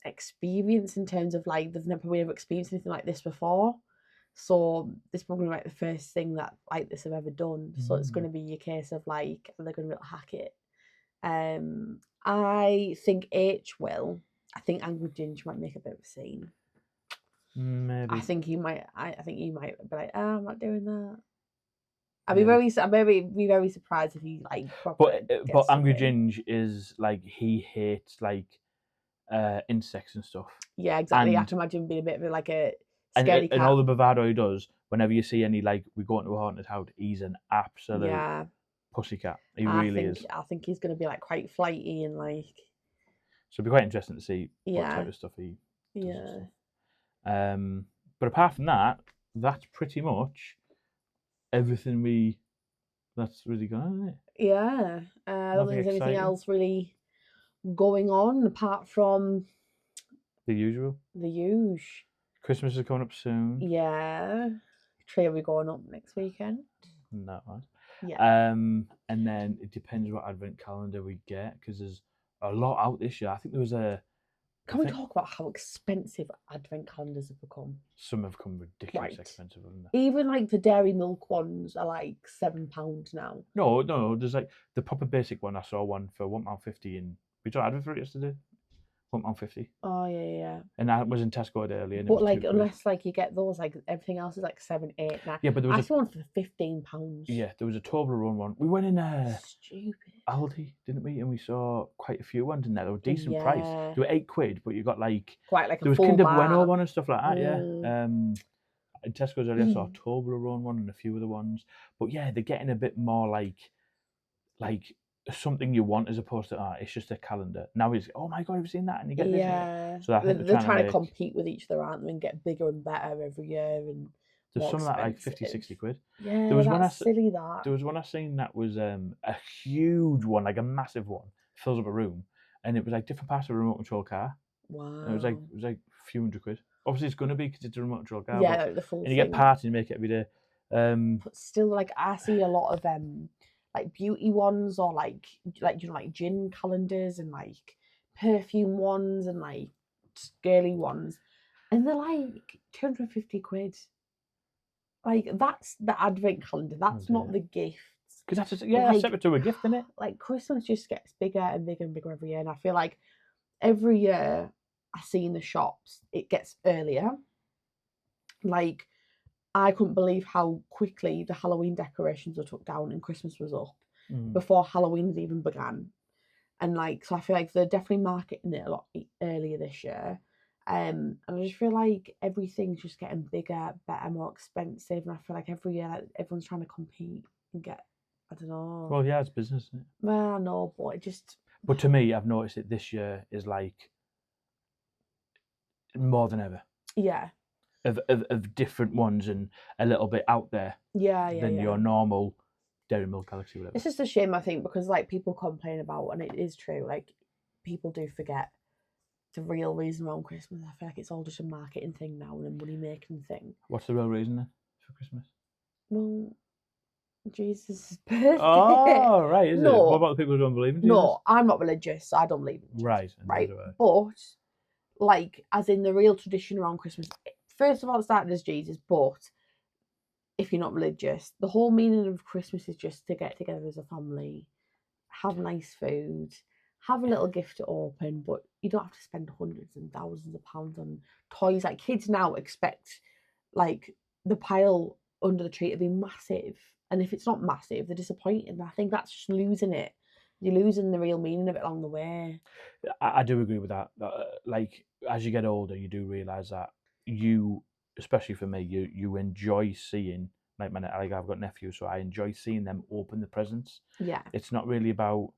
experience in terms of like they've probably never experienced anything like this before. So this is probably like the first thing that like this have ever done. So it's going to be a case of like they're going to hack it. I think H will. I think Angry Ginger might make a bit of a scene. Maybe. I think he might. I think he might be like, I'm not doing that. I'd be very surprised if he like. But Angry Ginger is like he hates like insects and stuff. Yeah, exactly. I have to imagine being a bit of like a scaredy cat. And all the bravado he does whenever you see any like we go into a haunted house, he's an absolute pussycat. He really is. I think he's going to be like quite flighty and like. So it'd be quite interesting to see what type of stuff he does. Yeah. But apart from that, that's pretty much everything that's really gone on, isn't it? Yeah. I don't think there's anything else really going on apart from the usual. Christmas is coming up soon. Yeah. Tree will be going up next weekend. No, right. Yeah. And then it depends what advent calendar we get, because there's a lot out this year. I think there was a. Can we talk about how expensive advent calendars have become? Some have become ridiculously expensive, haven't they? Even like the dairy milk ones are like £7 now. No. There's like the proper basic one. I saw one for £1.50 and we tried advert for it yesterday. £1.50. Oh yeah. And that was in Tesco earlier. But like, unless like you get those, like everything else is like 7, 8, 9. Yeah, but there was I saw one for £15. Yeah, there was a Toblerone one. We went in Stupid. Aldi, didn't we? And we saw quite a few ones in there. They were decent price. They were £8, but you got like quite like there a was full Kinder bar. Bueno one and stuff like that. Mm. Yeah. In Tesco's earlier, I saw a Toblerone one and a few other ones. But yeah, they're getting a bit more like something you want as opposed to it's just a calendar. Now it's oh my god, have you seen that? And you get this. Yeah. So I think they're trying to compete with each other, aren't they, and get bigger and better every year and there's some that like 50, 60 quid. Yeah, there was silly that. There was one I seen that was a huge one, like a massive one, fills up a room, and it was like different parts of a remote control car. Wow. And it was like a few hundred quid. Obviously, it's going to be because it's a remote control car. Yeah, like the full and you get parts and you make it every day. But still, like I see a lot of like beauty ones or like gin calendars and like perfume ones and like girly ones, and they're like 250 quid. Like that's the advent calendar. That's not the gifts. Because that's that's separate to a gift, isn't it? Like Christmas just gets bigger and bigger and bigger every year, and I feel like every year I see in the shops it gets earlier. Like I couldn't believe how quickly the Halloween decorations were took down and Christmas was up before Halloween had even began. And like, so I feel like they're definitely marketing it a lot earlier this year. And I just feel like everything's just getting bigger, better, more expensive. And I feel like every year, like, everyone's trying to compete and get, I don't know. Well, yeah, it's business, isn't it? Well, I know, but it just... But to me, I've noticed that this year is like more than ever. Yeah. Of different ones and a little bit out there than your normal Dairy Milk Galaxy, whatever. It's just a shame, I think, because like people complain about, and it is true, like people do forget the real reason around Christmas. I feel like it's all just a marketing thing now and a money making thing. What's the real reason then for Christmas? Well, Jesus' birthday. Oh, right, is it? What about the people who don't believe in Jesus? No, I'm not religious, so I don't believe in Jesus. Right. But like, as in the real tradition around Christmas, first of all, it started as Jesus, but if you're not religious, the whole meaning of Christmas is just to get together as a family, have nice food, have a little gift to open, but you don't have to spend hundreds and thousands of pounds on toys. Like, kids now expect like the pile under the tree to be massive, and if it's not massive, they're disappointed. And I think that's just losing it. You're losing the real meaning of it along the way. I do agree with that. Like, as you get older, you do realise that you, especially for me, you enjoy seeing, like I've got nephews, so I enjoy seeing them open the presents. Yeah. It's not really about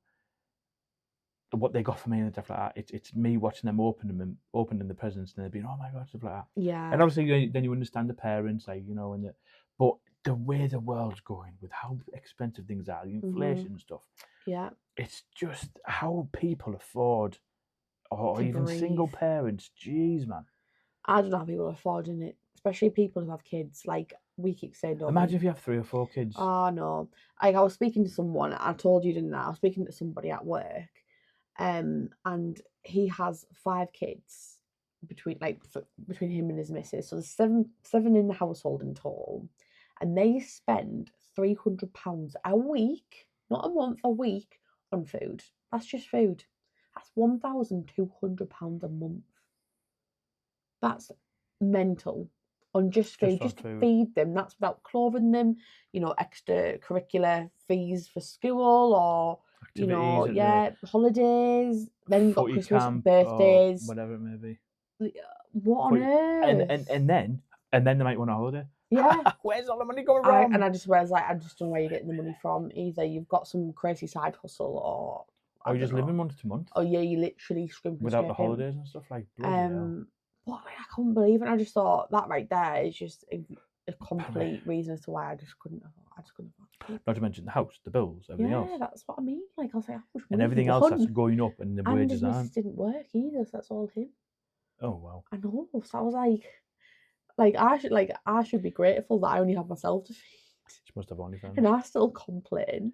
what they got for me and stuff like that. It's me watching them opening the presents and they're being, oh my god, stuff like that. Yeah. And obviously then you understand the parents, like, you know, but the way the world's going with how expensive things are, the inflation and stuff. Yeah. It's just how people afford, or even single parents. Jeez, man. I don't know how people are affording it, especially people who have kids. Like we keep saying, imagine if you have 3 or 4 kids. Oh no! Like I was speaking to someone. I told you, didn't I? I was speaking to somebody at work, and he has 5 kids between him and his missus. So there's seven in the household in total, and they spend £300 a week, not a month, a week on food. That's just food. That's £1,200 a month. That's mental on just food, just to feed them. That's without clothing them, you know, extracurricular fees for school or activities, you know, holidays. Then you've got Christmas, birthdays, whatever it may be. What on earth? And then they might want a holiday. Yeah. Where's all the money going from? And I just was like, I just don't know where you're getting the money from. Either you've got some crazy side hustle or you're just living month to month. Oh yeah, you literally scrimping without the holidays and stuff, like bloody hell. But I couldn't believe it. I just thought that right there is just a complete reason as to why I just couldn't afford. Not to mention the house, the bills, everything else. Yeah, that's what I mean. Like I was like, how much and everything else that's going up, and the wages aren't. Didn't work either, so that's all him. Oh wow. I know. So I was I should be grateful that I only have myself to feed. She must have only family. And I still complain.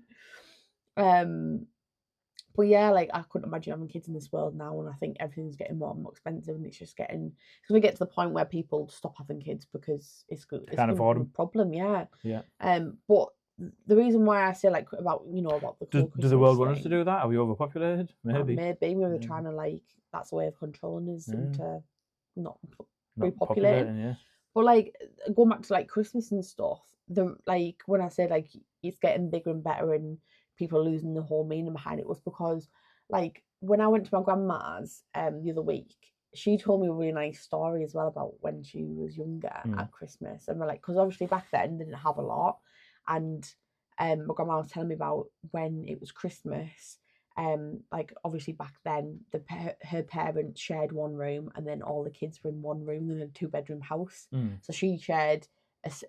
But yeah, like I couldn't imagine having kids in this world now, and I think everything's getting more and more expensive, and it's just getting. Because we get to the point where people stop having kids because it's can't afford them. Problem, yeah. Yeah. But the reason why I say like about about the do the world want us to do that? Are we overpopulated? Maybe. Maybe they're trying to like that's a way of controlling us into not repopulating. Yeah. But like going back to like Christmas and stuff, like when I said like it's getting bigger and better and people are losing the whole meaning behind it was because like when I went to my grandma's the other week, she told me a really nice story as well about when she was younger at Christmas, and we're like, because obviously back then they didn't have a lot, and my grandma was telling me about when it was Christmas. Like obviously back then, her parents shared one room, and then all the kids were in one room in a 2-bedroom house. So she shared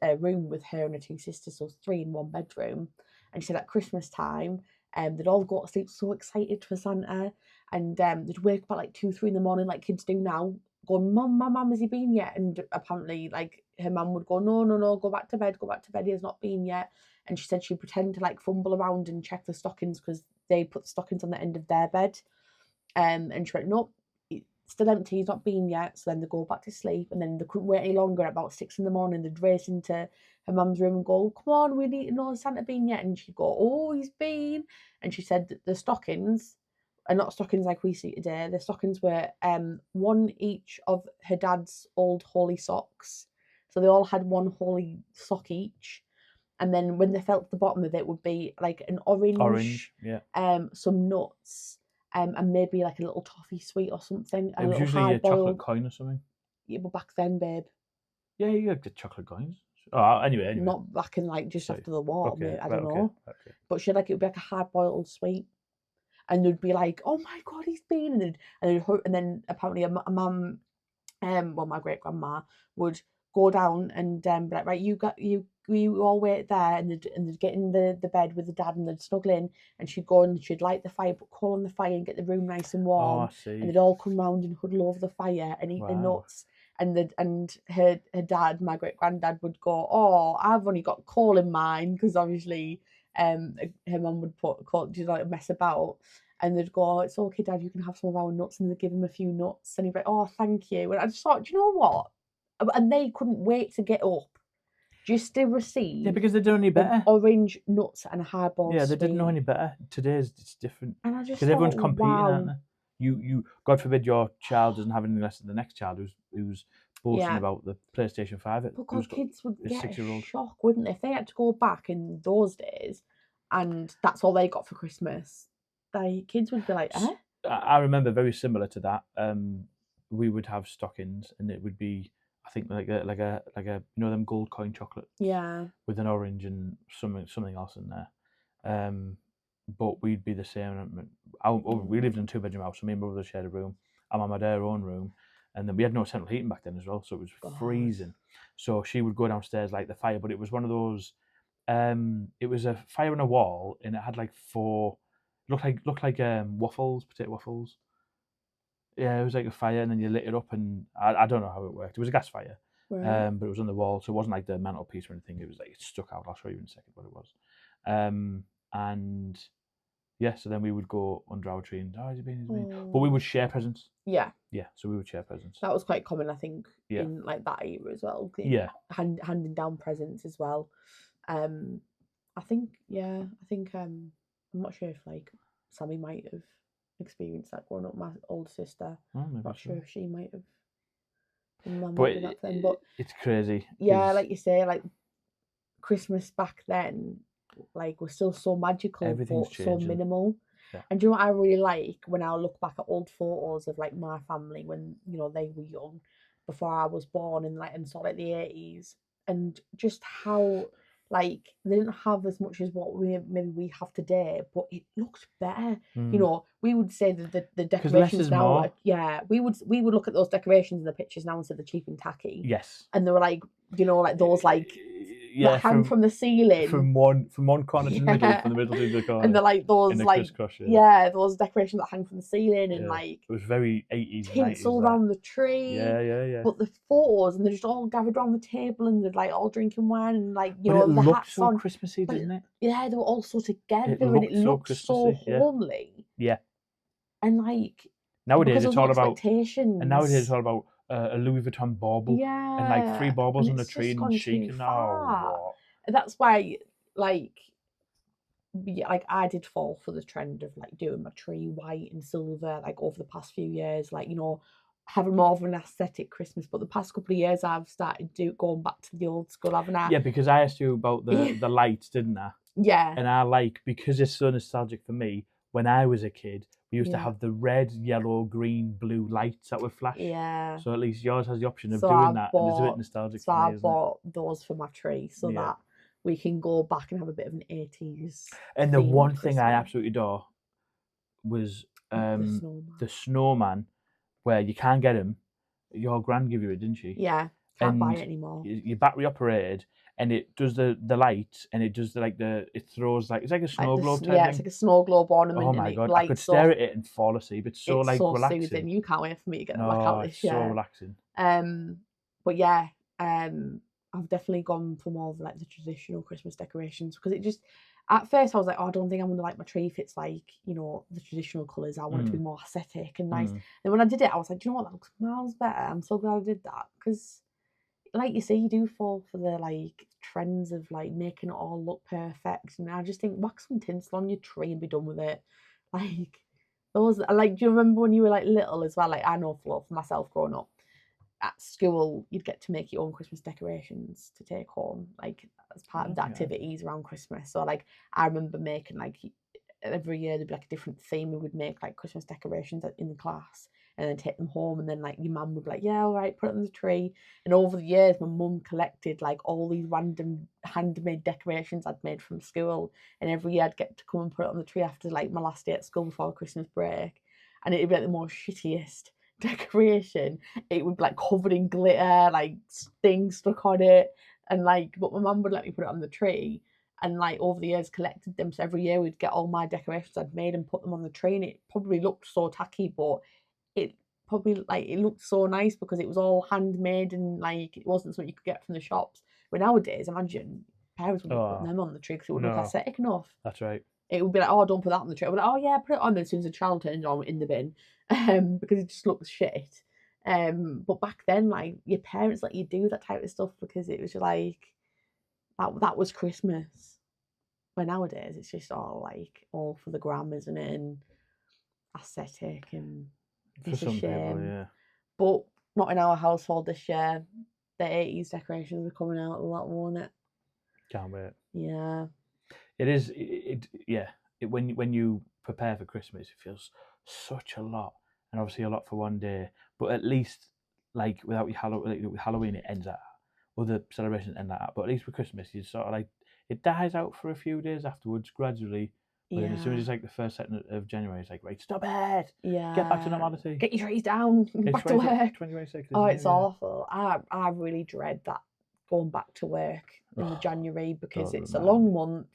a room with her and her 2 sisters, so 3 in 1 bedroom. And she said at Christmas time, they'd all go to sleep so excited for Santa, and they'd wake up at like 2, 3 in the morning, like kids do now, going, Mum, has he been yet? And apparently, like her mum would go, No, go back to bed, he has not been yet. And she said she'd pretend to like fumble around and check the stockings because they put the stockings on the end of their bed. And she went, nope, it's still empty, he's not been yet. So then they go back to sleep, and then they couldn't wait any longer. At about 6 in the morning, they'd race into her mum's room and go, come on, we need to know, has Santa been yet? And she'd go, oh, he's been. And she said that the stockings are not stockings like we see today. The stockings were one each of her dad's old holy socks. So they all had one holy sock each. And then when they felt at the bottom of it would be like an orange, some nuts, and maybe like a little toffee sweet or something. It was usually a chocolate coin or something. Yeah, but back then, babe. Yeah, you had the chocolate coins. Oh, anyway. Not back in like just after the war. Okay, I don't know. Okay. But she had like it would be like a hard-boiled sweet, and they'd be like, "Oh my god, he's been," and then apparently a mum, my great grandma would go down and be like, right, you all wait there, and they'd get in the bed with the dad, and they'd snuggle in, and she'd go and she'd light the fire, put coal on the fire, and get the room nice and warm. Oh, I see. And they'd all come round and huddle over the fire and eat the nuts. And her dad, my great granddad, would go, oh, I've only got coal in mine, because obviously her mum would put coal, just like mess about. And they'd go, oh, it's okay, Dad, you can have some of our nuts. And they'd give him a few nuts. And he'd be like, oh, thank you. And I just thought, do you know what? And they couldn't wait to get up just to receive. Yeah, because they don't know any better. Orange nuts and hard-boiled Yeah, they didn't know any better. Today's it's different. And I just because everyone's competing, aren't they? You God forbid your child doesn't have anything less than the next child who's boasting about the PlayStation 5. Because kids would get a shock, wouldn't they? If they had to go back in those days and that's all they got for Christmas, kids would be like, eh? I remember very similar to that. We would have stockings, and it would be, I think, like a them gold coin chocolate. Yeah. With an orange and something else in there. But we'd be the same. We lived in a 2-bedroom house, so me and my brother shared a room. My mum had her own room, and then we had no central heating back then as well, so it was freezing. So she would go downstairs, light the fire, but it was one of those. It was a fire on a wall, and it had like 4. Looked like waffles, potato waffles. Yeah, it was like a fire, and then you lit it up, and I don't know how it worked. It was a gas fire, but it was on the wall, so it wasn't like the mantelpiece or anything. It was like it stuck out. I'll show you in a second what it was. And yeah, so then we would go under our tree and he's been. But we would share presents. Yeah. Yeah, so we would share presents. That was quite common, I think, in like that era as well. Yeah. Handing down presents as well. I think I'm not sure if like Sammy might have experienced that growing up. My older sister, I'm not sure if she might have been back then. But it's crazy. Yeah, like you say, like Christmas back then, like was still so magical, but so minimal. Yeah. And do you know what I really like when I look back at old photos of like my family when they were young, before I was born, and sort of like the 80s, and just how like they didn't have as much as what we have today, but it looked better. We would say that the decorations now, we would look at those decorations in the pictures now and say they're cheap and tacky. Yes. And they were like, like those like that hang from the ceiling. From one corner to the middle, from the middle to the corner. And they're like those like those decorations that hang from the ceiling and like it was very 80s. Tinsel around the tree. Yeah. But the photos, and they're just all gathered around the table, and they're like all drinking wine, and like the hats so on. Christmassy, didn't it? Yeah, they were all so together, and it looked so homely. Yeah. And like nowadays it's all about a Louis Vuitton bauble, and like 3 baubles on the tree and shaking. That's why, like, yeah, like I did fall for the trend of like doing my tree white and silver like over the past few years, like, you know, having more of an aesthetic Christmas. But the past couple of years I've started going back to the old school, haven't I? Yeah, because I asked you about the lights, didn't I? Yeah. And I like, because it's so nostalgic for me, when I was a kid, we used to have the red, yellow, green, blue lights that would flash. Yeah. So at least yours has the option of doing that, and it's a bit nostalgic for me, I isn't bought those for my tree so that we can go back and have a bit of an 80s. And the one Christmas. thing I absolutely adore was the snowman, where you can't get him. Your gran gave you it, didn't she? Yeah, can't buy it anymore. You're battery operated, and it does the lights, and it does it throws like, it's like a snow globe type thing. It's like a snow globe ornament. Oh my god, I could stare at it and fall asleep. It's so like relaxing. Soothing. You can't wait for me to get back out this year. So relaxing. But yeah, I've definitely gone for more of like the traditional Christmas decorations, because it just, at first I was like, oh, I don't think I'm gonna like my tree if it's like, you know, the traditional colours. I want it to be more aesthetic and nice. And when I did it, I was like, do you know what, that looks miles better. I'm so glad I did that, because like you say, you do fall for the like trends of like making it all look perfect. And I just think, whack some tinsel on your tree and be done with it. Like those, like, do you remember when you were like little as well? Like, I know for myself growing up, at school you'd get to make your own Christmas decorations to take home, like as part of the activities around Christmas. So like I remember making, like, every year there'd be like a different theme. We would make like Christmas decorations in the class and then take them home, and then like your mum would be like, yeah, all right, put it on the tree. And over the years my mum collected like all these random handmade decorations I'd made from school, and every year I'd get to come and put it on the tree after like my last day at school before Christmas break, and it'd be like the most shittiest decoration. It would be like covered in glitter, like things stuck on it, and like, but my mum would let me put it on the tree, and like over the years collected them. So every year we'd get all my decorations I'd made and put them on the tree, and it probably looked so tacky, but it probably, like, it looked so nice because it was all handmade and like it wasn't something you could get from the shops. But nowadays, imagine parents would be putting them on the tree because it wouldn't look aesthetic enough. That's right. It would be like, oh, don't put that on the tree. I'd be like, oh yeah, put it on. Then as soon as the child turns on, in the bin, because it just looks shit. But back then, like, your parents let you do that type of stuff because it was like that was Christmas. But nowadays, it's just all like all for the gram, isn't it? And aesthetic, and it's a shame. People, yeah. But not in our household this year. The 80s decorations are coming out a lot, won't it? Can't wait. Yeah. It is. When you prepare for Christmas, it feels such a lot, and obviously a lot for one day. But at least, like, without Halloween, it ends at other celebrations end like that. But at least with Christmas, you sort of like, it dies out for a few days afterwards, gradually. But as soon as it's like the first second of January, it's like, right, stop it. Yeah. Get back to normality. Get your trees down. Get back to work. 2026. Oh, it's awful. I really dread that, going back to work in the January, because it's a long month.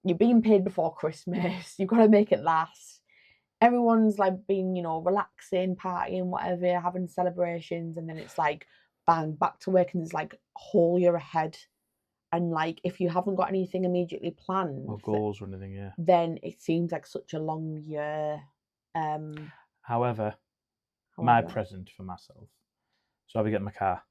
You're being paid before Christmas. You've got to make it last. Everyone's like being, you know, relaxing, partying, whatever, having celebrations, and then it's like, bang, back to work, and there's like a whole year ahead. And like, if you haven't got anything immediately planned, or goals or anything, then it seems like such a long year. However, my present for myself. So I'll be getting my car.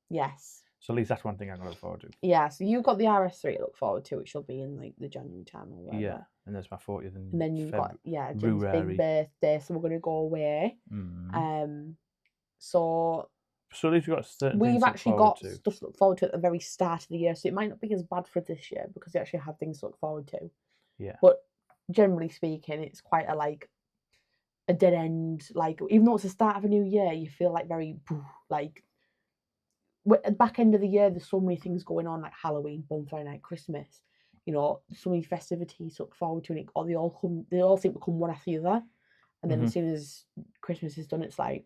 Yes. So at least that's one thing I'm going to look forward to. Yeah, so you've got the RS3 to look forward to, which will be in like the January time or whatever. Yeah, and there's my 40th and then you've got Jim's big birthday, so we're going to go away. So at least we've actually got stuff to look forward to at the very start of the year, so it might not be as bad for this year because we actually have things to look forward to. Yeah. But generally speaking, it's quite a dead end. Like, even though it's the start of a new year, you feel like very like, at the back end of the year, there's so many things going on, like Halloween, bonfire night, Christmas. You know, so many festivities to look forward to, and they all seem to come one after the other. And then as soon as Christmas is done, it's like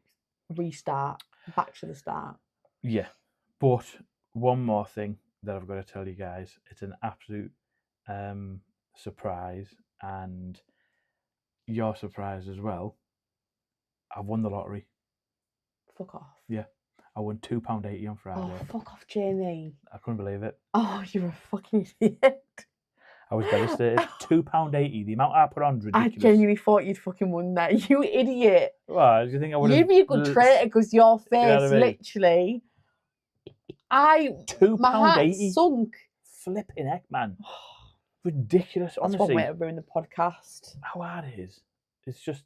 restart, back to the start. Yeah, but one more thing that I've got to tell you guys, it's an absolute surprise, and your surprise as well. I've won the lottery. Fuck off. Yeah. I won £2.80 on Friday. Oh, fuck off, Jamie. I couldn't believe it. Oh, you're a fucking idiot. I was devastated. £2.80. The amount I put on is ridiculous. I genuinely thought you'd fucking won that. You idiot. Well, do you think I would have... You'd be a good traitor because your face, you know what I mean? literally... £2.80. My heart sunk. flipping heck, man. Ridiculous, That's honestly. one way to ruin the podcast. How hard it is. It's just...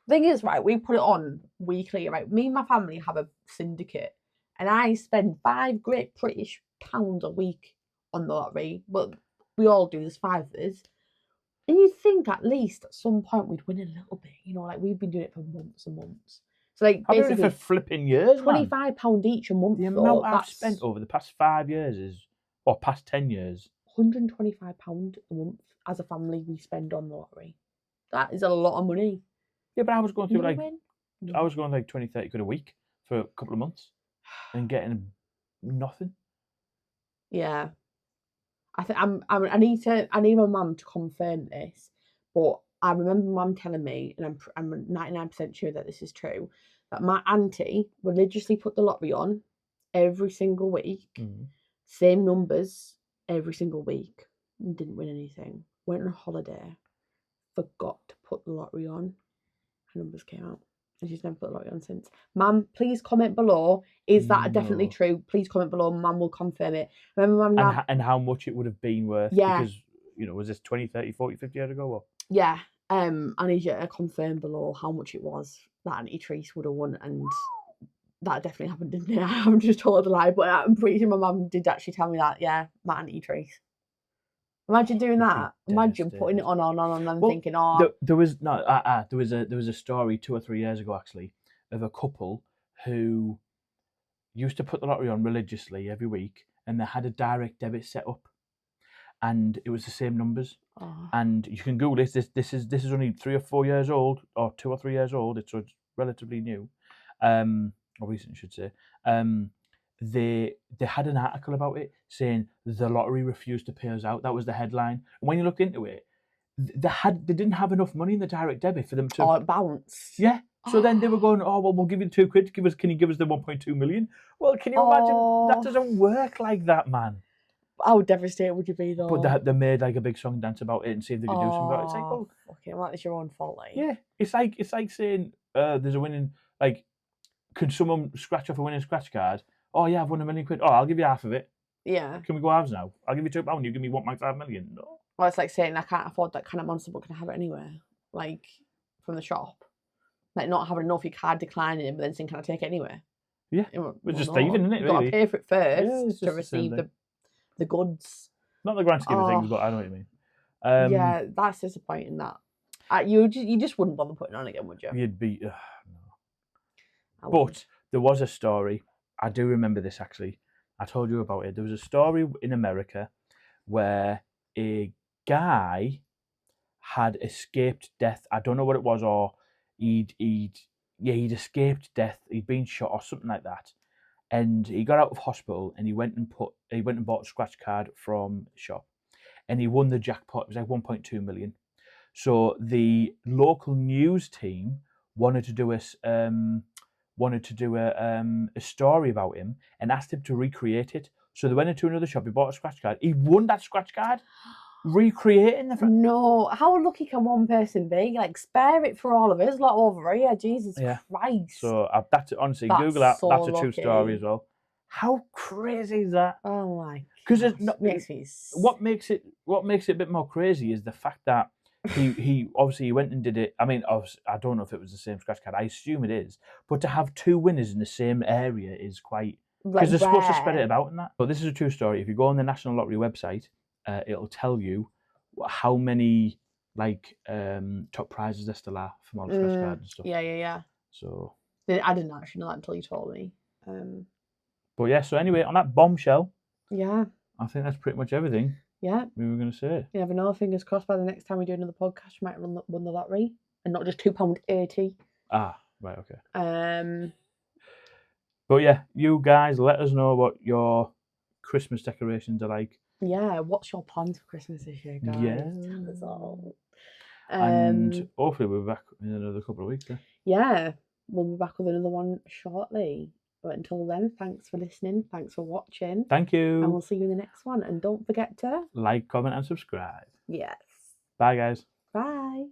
Thing is, right, we put it on weekly, right? Me and my family have a syndicate, and I spend £5 Great British pounds a week on the lottery. But we all do, there's 5 of us. And you'd think at least at some point we'd win a little bit, you know, like we've been doing it for months and months. So like I've been doing basically it for flipping years, man. £25 each a month. The though, amount I've spent over the past 5 years is, or past 10 years. £125 a month as a family we spend on the lottery. That is a lot of money. Yeah, but I was going through No I was going like 20, 30 quid a week for a couple of months and getting nothing. Yeah. I need my mum to confirm this, but I remember mum telling me, and I'm 99% sure that this is true, that my auntie religiously put the lottery on every single week, same numbers every single week, and didn't win anything. Went on a holiday, forgot to put the lottery on, her numbers came out. And she's never put the lottery on since. Mum, please comment below. Is that definitely true? Please comment below. Mum will confirm it. Remember, Mum, now... And how much it would have been worth. Yeah. Because, you know, was this 20, 30, 40, 50 years ago? Or? Yeah. I need you to confirm below how much it was that Auntie Treese would have won. And that definitely happened, didn't it? I haven't just told a lie, but I'm pretty sure my mum did actually tell me that. Yeah, my Auntie Treese. Imagine doing that. Imagine putting it on and then thinking, oh. There was a story 2 or 3 years ago actually of a couple who used to put the lottery on religiously every week, and they had a direct debit set up, and it was the same numbers. Oh. And you can Google this. This is only 3 or 4 years old, or 2 or 3 years old. It's relatively new, or recent, I should say. They had an article about it saying the lottery refused to pay us out. That was the headline. And when you looked into it, they didn't have enough money in the direct debit for them to... Oh, it bounced. Yeah. So then they were going, oh, well, we'll give you the £2. Can you give us the 1.2 million? Well, can you imagine? That doesn't work like that, man. How devastated would you be, though? But they made like a big song and dance about it and see if they could do something about it. It's like, well... Okay, well, it's your own fault, like. Yeah. It's like saying there's a winning... Like, can someone scratch off a winning scratch card? Oh, yeah, I've won £1 million. Oh, I'll give you half of it. Yeah. Can we go halves now? I'll give you £2. You give me 1.5 million. No. Well, it's like saying I can't afford that kind of monster, but can I have it anywhere? Like, from the shop. Like, not having enough, your card declining, but then saying, can I take it anywhere? Yeah. We're just thieving, isn't it, really? You've got to pay for it first to receive the goods. Not the grand scheme of things, but I know what you mean. Yeah, that's disappointing, that. You just wouldn't bother putting it on again, would you? You'd be... no. But there was a story. I do remember this, actually. I told you about it. There was a story in America where a guy had escaped death. I don't know what it was, or he'd escaped death. He'd been shot or something like that. And he got out of hospital and he went and bought a scratch card from the shop. And he won the jackpot. It was like 1.2 million. So the local news team wanted to do a story about him and asked him to recreate it. So they went into another shop, he bought a scratch card. He won that scratch card, recreating the... No, how lucky can one person be? Like, spare it for all of us, like over here, Jesus Christ. So that's honestly, that's Google that, so that's a true lucky. story as well. How crazy is that? Oh my God. Because what makes it a bit more crazy is the fact that he obviously went and did it. I mean, I don't know if it was the same scratch card. I assume it is. But to have 2 winners in the same area is quite... Because they're supposed to spread it about and that. But this is a true story. If you go on the National Lottery website, it'll tell you how many top prizes there still are from all the scratch cards and stuff. Yeah. So I didn't actually know that until you told me. But yeah, so anyway, on that bombshell, yeah, I think that's pretty much everything. Yeah. We were going to say. You never know, fingers crossed by the next time we do another podcast, you might have won the lottery and not just £2.80. Ah, right, okay. But yeah, you guys, let us know what your Christmas decorations are like. Yeah, what's your plans for Christmas this year, guys? Yeah. Tell us all. And hopefully we'll be back in another couple of weeks. Yeah, we'll be back with another one shortly. But until then, thanks for listening. Thanks for watching. Thank you. And we'll see you in the next one. And don't forget to... like, comment, and subscribe. Yes. Bye, guys. Bye.